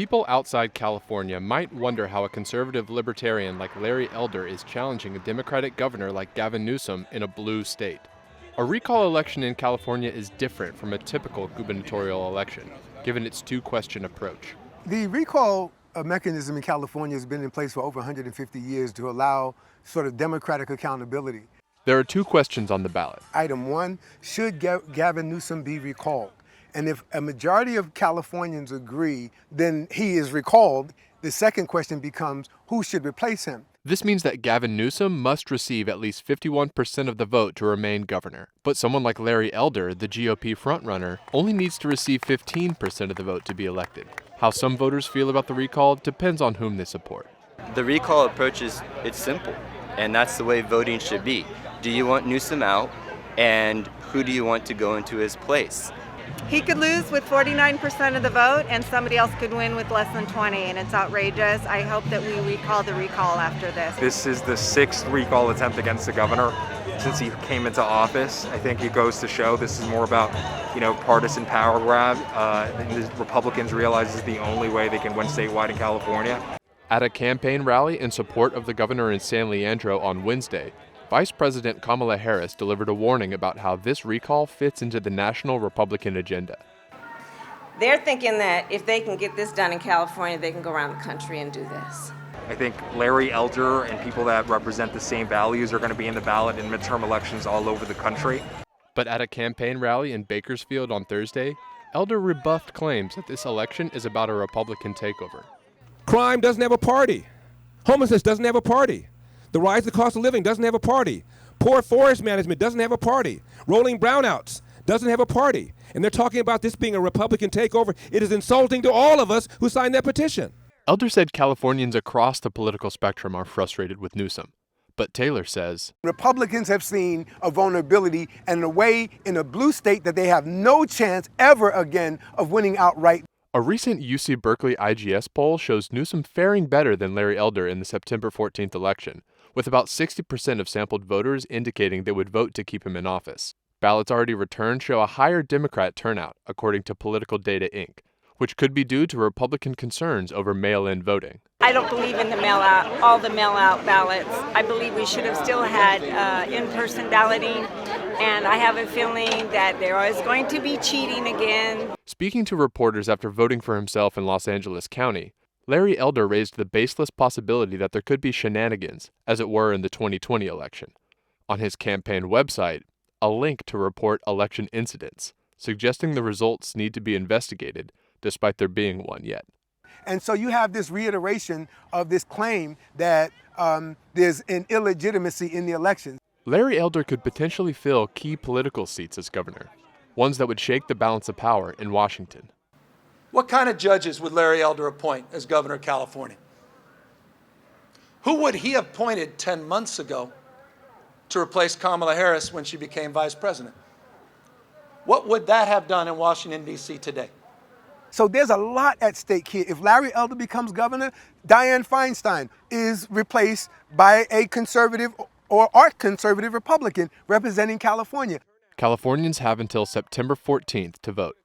People outside California might wonder how a conservative libertarian like Larry Elder is challenging a Democratic governor like Gavin Newsom in a blue state. A recall election in California is different from a typical gubernatorial election, given its two-question approach. The recall mechanism in California has been in place for over 150 years to allow sort of democratic accountability. There are two questions on the ballot. Item one, should Gavin Newsom be recalled? And if a majority of Californians agree, then he is recalled. The second question becomes, who should replace him? This means that Gavin Newsom must receive at least 51% of the vote to remain governor. But someone like Larry Elder, the GOP frontrunner, only needs to receive 15% of the vote to be elected. How some voters feel about the recall depends on whom they support. The recall approach it's simple, and that's the way voting should be. Do you want Newsom out, and who do you want to go into his place? He could lose with 49% of the vote, and somebody else could win with less than 20, and it's outrageous. I hope that we recall the recall after this. This is the sixth recall attempt against the governor since he came into office. I think it goes to show this is more about, partisan power grab. The Republicans realize this is the only way they can win statewide in California. At a campaign rally in support of the governor in San Leandro on Wednesday, Vice President Kamala Harris delivered a warning about how this recall fits into the national Republican agenda. They're thinking that if they can get this done in California, they can go around the country and do this. I think Larry Elder and people that represent the same values are going to be in the ballot in midterm elections all over the country. But at a campaign rally in Bakersfield on Thursday, Elder rebuffed claims that this election is about a Republican takeover. Crime doesn't have a party. Homelessness doesn't have a party. The rise of the cost of living doesn't have a party. Poor forest management doesn't have a party. Rolling brownouts doesn't have a party. And they're talking about this being a Republican takeover. It is insulting to all of us who signed that petition. Elder said Californians across the political spectrum are frustrated with Newsom. But Taylor says Republicans have seen a vulnerability and a way in a blue state that they have no chance ever again of winning outright. A recent UC Berkeley IGS poll shows Newsom faring better than Larry Elder in the September 14th election, with about 60% of sampled voters indicating they would vote to keep him in office. Ballots already returned show a higher Democrat turnout, according to Political Data Inc., which could be due to Republican concerns over mail-in voting. I don't believe in all the mail-out ballots. I believe we should have still had in-person balloting, and I have a feeling that there is going to be cheating again. Speaking to reporters after voting for himself in Los Angeles County, Larry Elder raised the baseless possibility that there could be shenanigans, as it were in the 2020 election. On his campaign website, a link to report election incidents, suggesting the results need to be investigated, despite there being one yet. And so you have this reiteration of this claim that there's an illegitimacy in the elections. Larry Elder could potentially fill key political seats as governor, ones that would shake the balance of power in Washington. What kind of judges would Larry Elder appoint as governor of California? Who would he have appointed 10 months ago to replace Kamala Harris when she became vice president? What would that have done in Washington, D.C. today? So there's a lot at stake here. If Larry Elder becomes governor, Dianne Feinstein is replaced by a conservative or arch conservative Republican representing California. Californians have until September 14th to vote.